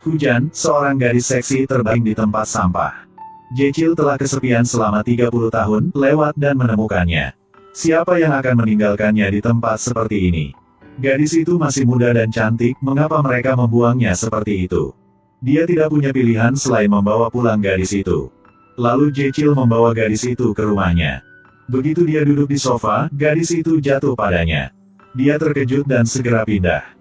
Hujan, seorang gadis seksi terbaring di tempat sampah. Jechil telah kesepian selama 30 tahun, lewat dan menemukannya. Siapa yang akan meninggalkannya di tempat seperti ini? Gadis itu masih muda dan cantik, mengapa mereka membuangnya seperti itu? Dia tidak punya pilihan selain membawa pulang gadis itu. Lalu Jechil membawa gadis itu ke rumahnya. Begitu dia duduk di sofa, gadis itu jatuh padanya. Dia terkejut dan segera pindah.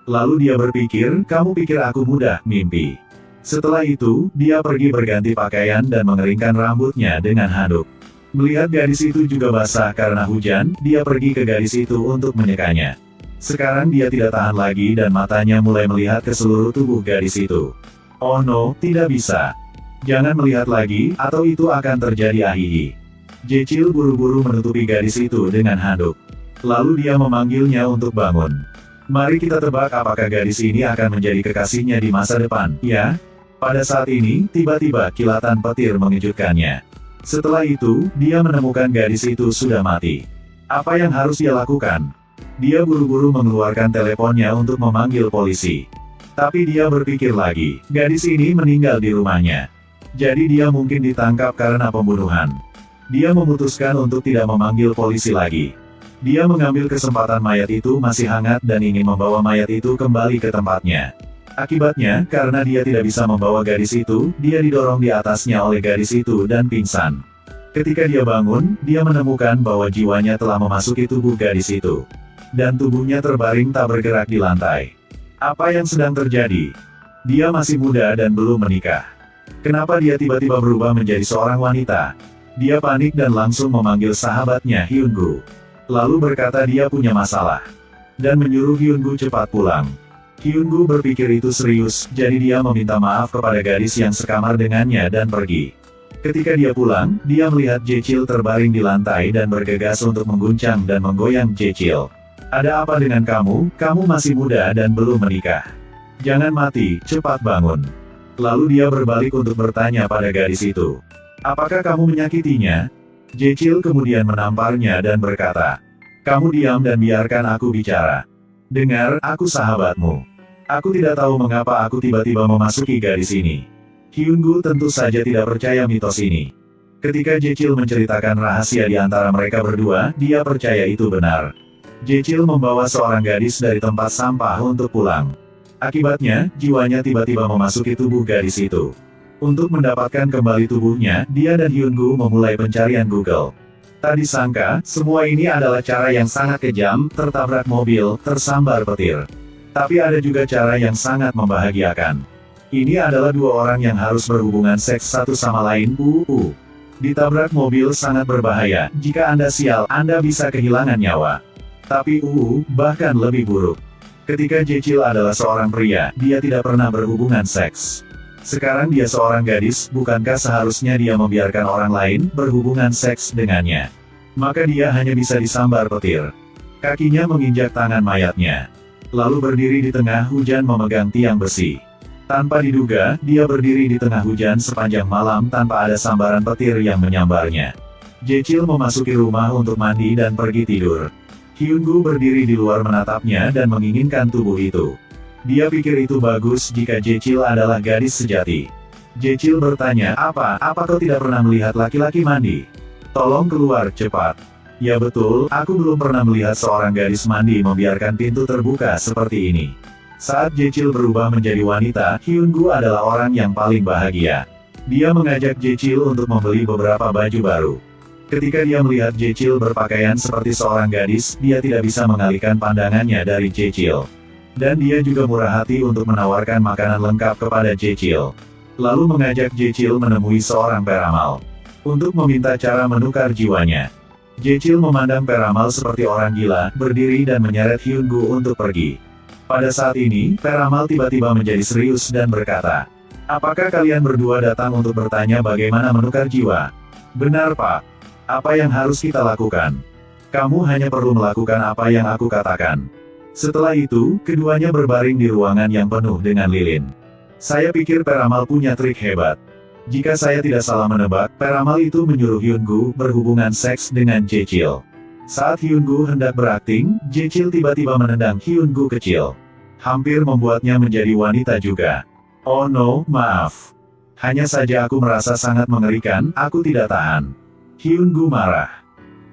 Lalu dia berpikir, kamu pikir aku mudah mimpi. Setelah itu, dia pergi berganti pakaian dan mengeringkan rambutnya dengan handuk. Melihat gadis itu juga basah karena hujan, dia pergi ke gadis itu untuk menyekanya. Sekarang dia tidak tahan lagi dan matanya mulai melihat ke seluruh tubuh gadis itu. Oh no, tidak bisa. Jangan melihat lagi, atau itu akan terjadi ahihi. Jechil buru-buru menutupi gadis itu dengan handuk. Lalu dia memanggilnya untuk bangun. Mari kita tebak apakah gadis ini akan menjadi kekasihnya di masa depan, ya? Pada saat ini, tiba-tiba kilatan petir mengejutkannya. Setelah itu, dia menemukan gadis itu sudah mati. Apa yang harus dia lakukan? Dia buru-buru mengeluarkan teleponnya untuk memanggil polisi. Tapi dia berpikir lagi, gadis ini meninggal di rumahnya. Jadi dia mungkin ditangkap karena pembunuhan. Dia memutuskan untuk tidak memanggil polisi lagi. Dia mengambil kesempatan mayat itu masih hangat dan ingin membawa mayat itu kembali ke tempatnya. Akibatnya, karena dia tidak bisa membawa gadis itu, dia didorong di atasnya oleh gadis itu dan pingsan. Ketika dia bangun, dia menemukan bahwa jiwanya telah memasuki tubuh gadis itu. Dan tubuhnya terbaring tak bergerak di lantai. Apa yang sedang terjadi? Dia masih muda dan belum menikah. Kenapa dia tiba-tiba berubah menjadi seorang wanita? Dia panik dan langsung memanggil sahabatnya Hyungu. Lalu berkata dia punya masalah. Dan menyuruh Hyungu cepat pulang. Hyungu berpikir itu serius, jadi dia meminta maaf kepada gadis yang sekamar dengannya dan pergi. Ketika dia pulang, dia melihat Jechil terbaring di lantai dan bergegas untuk mengguncang dan menggoyang Jechil. Ada apa dengan kamu? Kamu masih muda dan belum menikah. Jangan mati, cepat bangun. Lalu dia berbalik untuk bertanya pada gadis itu. Apakah kamu menyakitinya? Jechil kemudian menamparnya dan berkata, kamu diam dan biarkan aku bicara. Dengar, aku sahabatmu. Aku tidak tahu mengapa aku tiba-tiba memasuki gadis ini. Hyungu tentu saja tidak percaya mitos ini. Ketika Jechil menceritakan rahasia di antara mereka berdua, dia percaya itu benar. Jechil membawa seorang gadis dari tempat sampah untuk pulang. Akibatnya, jiwanya tiba-tiba memasuki tubuh gadis itu. Untuk mendapatkan kembali tubuhnya, dia dan Hyungu memulai pencarian Google. Tak disangka, semua ini adalah cara yang sangat kejam, tertabrak mobil, tersambar petir. Tapi ada juga cara yang sangat membahagiakan. Ini adalah dua orang yang harus berhubungan seks satu sama lain. Ditabrak mobil sangat berbahaya, jika Anda sial, Anda bisa kehilangan nyawa. Tapi bahkan lebih buruk. Ketika Jechil adalah seorang pria, dia tidak pernah berhubungan seks. Sekarang dia seorang gadis, bukankah seharusnya dia membiarkan orang lain berhubungan seks dengannya? Maka dia hanya bisa disambar petir. Kakinya menginjak tangan mayatnya. Lalu berdiri di tengah hujan memegang tiang besi. Tanpa diduga, dia berdiri di tengah hujan sepanjang malam tanpa ada sambaran petir yang menyambarnya. Jechil memasuki rumah untuk mandi dan pergi tidur. Hyungu berdiri di luar menatapnya dan menginginkan tubuh itu. Dia pikir itu bagus jika Jechil adalah gadis sejati. Jechil bertanya, apa kau tidak pernah melihat laki-laki mandi? Tolong keluar, cepat. Ya betul, aku belum pernah melihat seorang gadis mandi membiarkan pintu terbuka seperti ini. Saat Jechil berubah menjadi wanita, Hyungu adalah orang yang paling bahagia. Dia mengajak Jechil untuk membeli beberapa baju baru. Ketika dia melihat Jechil berpakaian seperti seorang gadis, dia tidak bisa mengalihkan pandangannya dari Jechil. Dan dia juga murah hati untuk menawarkan makanan lengkap kepada Jechil. Lalu mengajak Jechil menemui seorang peramal. Untuk meminta cara menukar jiwanya. Jechil memandang peramal seperti orang gila, berdiri dan menyeret Hyungu untuk pergi. Pada saat ini, peramal tiba-tiba menjadi serius dan berkata, apakah kalian berdua datang untuk bertanya bagaimana menukar jiwa? Benar Pak. Apa yang harus kita lakukan? Kamu hanya perlu melakukan apa yang aku katakan. Setelah itu, keduanya berbaring di ruangan yang penuh dengan lilin. Saya pikir peramal punya trik hebat. Jika saya tidak salah menebak, peramal itu menyuruh Hyungu berhubungan seks dengan Jechil. Saat Hyungu hendak berakting, Jechil tiba-tiba menendang Hyungu kecil. Hampir membuatnya menjadi wanita juga. Oh no, maaf. Hanya saja aku merasa sangat mengerikan, aku tidak tahan. Hyun-gu marah.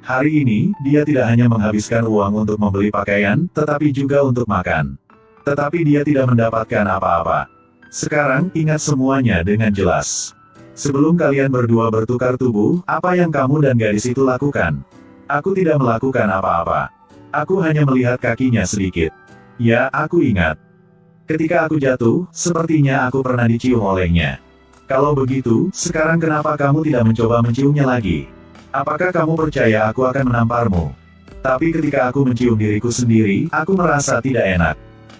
Hari ini, dia tidak hanya menghabiskan uang untuk membeli pakaian, tetapi juga untuk makan. Tetapi dia tidak mendapatkan apa-apa. Sekarang, ingat semuanya dengan jelas. Sebelum kalian berdua bertukar tubuh, apa yang kamu dan gadis itu lakukan? Aku tidak melakukan apa-apa. Aku hanya melihat kakinya sedikit. Ya, aku ingat. Ketika aku jatuh, sepertinya aku pernah dicium olehnya. Kalau begitu, sekarang kenapa kamu tidak mencoba menciumnya lagi? Apakah kamu percaya aku akan menamparmu? Tapi ketika aku mencium diriku sendiri, aku merasa tidak enak.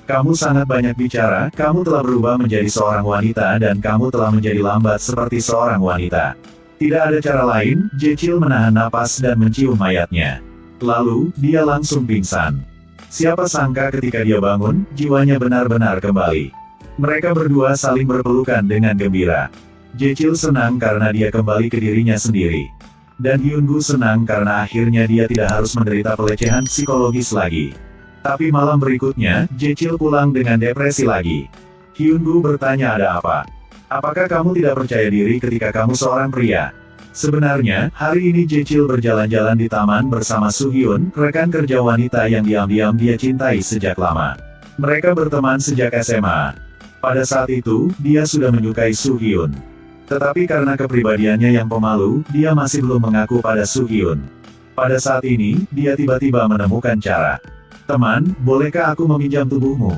Kamu sangat banyak bicara, kamu telah berubah menjadi seorang wanita dan kamu telah menjadi lambat seperti seorang wanita. Tidak ada cara lain, Jechil menahan napas dan mencium mayatnya. Lalu, dia langsung pingsan. Siapa sangka ketika dia bangun, jiwanya benar-benar kembali. Mereka berdua saling berpelukan dengan gembira. Jechil senang karena dia kembali ke dirinya sendiri. Dan Hyun-gu senang karena akhirnya dia tidak harus menderita pelecehan psikologis lagi. Tapi malam berikutnya, Jechil pulang dengan depresi lagi. Hyun-gu bertanya ada apa? Apakah kamu tidak percaya diri ketika kamu seorang pria? Sebenarnya, hari ini Jechil berjalan-jalan di taman bersama Soo-hyun, rekan kerja wanita yang diam-diam dia cintai sejak lama. Mereka berteman sejak SMA. Pada saat itu, dia sudah menyukai Soo-hyun. Tetapi karena kepribadiannya yang pemalu, dia masih belum mengaku pada Soo-hyun. Pada saat ini, dia tiba-tiba menemukan cara. Teman, bolehkah aku meminjam tubuhmu?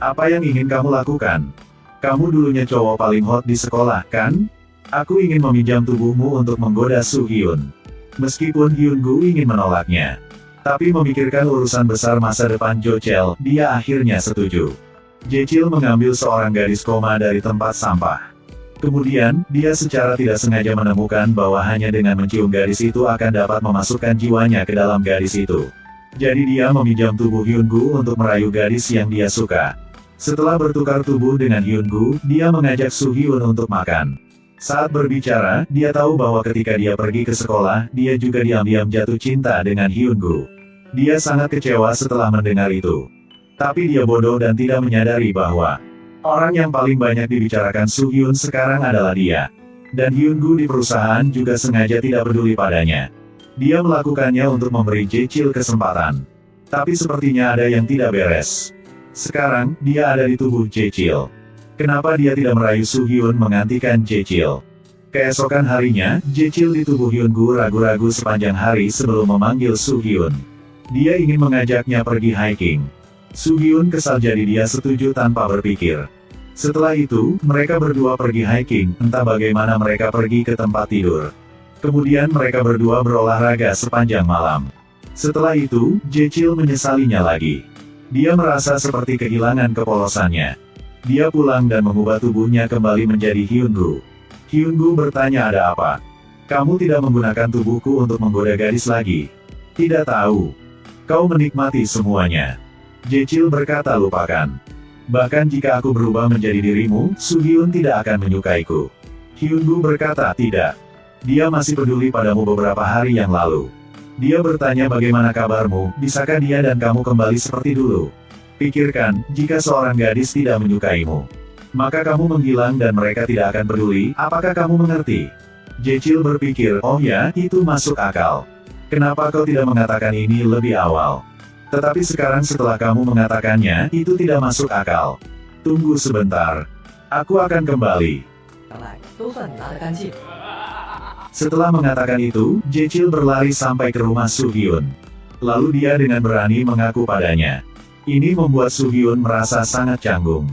Apa yang ingin kamu lakukan? Kamu dulunya cowok paling hot di sekolah, kan? Aku ingin meminjam tubuhmu untuk menggoda Soo-hyun. Meskipun Hyun-gu ingin menolaknya. Tapi memikirkan urusan besar masa depan Jochel, dia akhirnya setuju. Jechil mengambil seorang gadis koma dari tempat sampah. Kemudian, dia secara tidak sengaja menemukan bahwa hanya dengan mencium gadis itu akan dapat memasukkan jiwanya ke dalam gadis itu. Jadi dia meminjam tubuh Hyun-gu untuk merayu gadis yang dia suka. Setelah bertukar tubuh dengan Hyun-gu, dia mengajak Soo-hyun untuk makan. Saat berbicara, dia tahu bahwa ketika dia pergi ke sekolah, dia juga diam-diam jatuh cinta dengan Hyun-gu. Dia sangat kecewa setelah mendengar itu. Tapi dia bodoh dan tidak menyadari bahwa orang yang paling banyak dibicarakan Soo-hyun sekarang adalah dia. Dan Hyun-gu di perusahaan juga sengaja tidak peduli padanya. Dia melakukannya untuk memberi Jechil kesempatan. Tapi sepertinya ada yang tidak beres. Sekarang, dia ada di tubuh Jechil. Kenapa dia tidak merayu Soo-hyun menggantikan Jechil? Keesokan harinya, Jechil di tubuh Hyun-gu ragu-ragu sepanjang hari sebelum memanggil Soo-hyun. Dia ingin mengajaknya pergi hiking. Soo-hyun kesal jadi dia setuju tanpa berpikir. Setelah itu, mereka berdua pergi hiking, entah bagaimana mereka pergi ke tempat tidur. Kemudian mereka berdua berolahraga sepanjang malam. Setelah itu, Jechil menyesalinya lagi. Dia merasa seperti kehilangan kepolosannya. Dia pulang dan mengubah tubuhnya kembali menjadi Hyun-gu. Hyun-gu bertanya ada apa? Kamu tidak menggunakan tubuhku untuk menggoda gadis lagi? Tidak tahu. Kau menikmati semuanya. Jechil berkata lupakan. Bahkan jika aku berubah menjadi dirimu, Soo-hyun tidak akan menyukaiku. Hyun-gu berkata tidak. Dia masih peduli padamu beberapa hari yang lalu. Dia bertanya bagaimana kabarmu, bisakah dia dan kamu kembali seperti dulu? Pikirkan, jika seorang gadis tidak menyukaimu, maka kamu menghilang dan mereka tidak akan peduli, apakah kamu mengerti? Jechil berpikir, oh ya, itu masuk akal. Kenapa kau tidak mengatakan ini lebih awal? Tetapi sekarang setelah kamu mengatakannya, itu tidak masuk akal. Tunggu sebentar. Aku akan kembali. Setelah mengatakan itu, Jechil berlari sampai ke rumah Soo-hyun. Lalu dia dengan berani mengaku padanya. Ini membuat Soo-hyun merasa sangat canggung.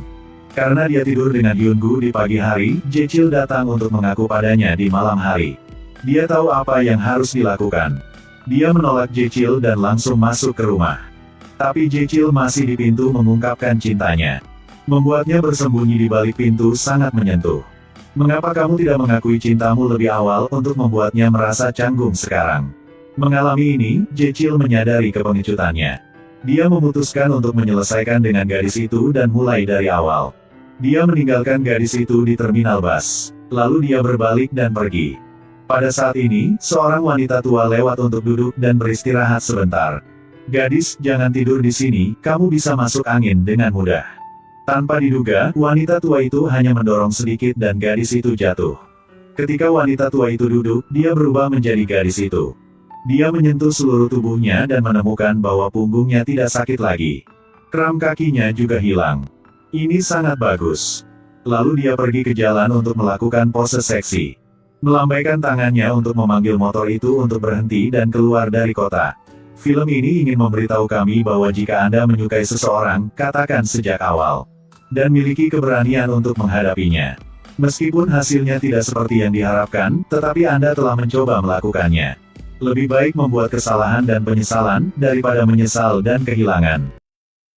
Karena dia tidur dengan Hyun-gu di pagi hari, Jechil datang untuk mengaku padanya di malam hari. Dia tahu apa yang harus dilakukan. Dia menolak Jechil dan langsung masuk ke rumah. Tapi Jechil masih di pintu mengungkapkan cintanya. Membuatnya bersembunyi di balik pintu sangat menyentuh. Mengapa kamu tidak mengakui cintamu lebih awal untuk membuatnya merasa canggung sekarang? Mengalami ini, Jechil menyadari kepengecutannya. Dia memutuskan untuk menyelesaikan dengan gadis itu dan mulai dari awal. Dia meninggalkan gadis itu di terminal bus. Lalu dia berbalik dan pergi. Pada saat ini, seorang wanita tua lewat untuk duduk dan beristirahat sebentar. Gadis, jangan tidur di sini, kamu bisa masuk angin dengan mudah. Tanpa diduga, wanita tua itu hanya mendorong sedikit dan gadis itu jatuh. Ketika wanita tua itu duduk, dia berubah menjadi gadis itu. Dia menyentuh seluruh tubuhnya dan menemukan bahwa punggungnya tidak sakit lagi. Kram kakinya juga hilang. Ini sangat bagus. Lalu dia pergi ke jalan untuk melakukan pose seksi. Melambaikan tangannya untuk memanggil motor itu untuk berhenti dan keluar dari kota. Film ini ingin memberitahu kami bahwa jika Anda menyukai seseorang, katakan sejak awal. Dan miliki keberanian untuk menghadapinya. Meskipun hasilnya tidak seperti yang diharapkan, tetapi Anda telah mencoba melakukannya. Lebih baik membuat kesalahan dan penyesalan, daripada menyesal dan kehilangan.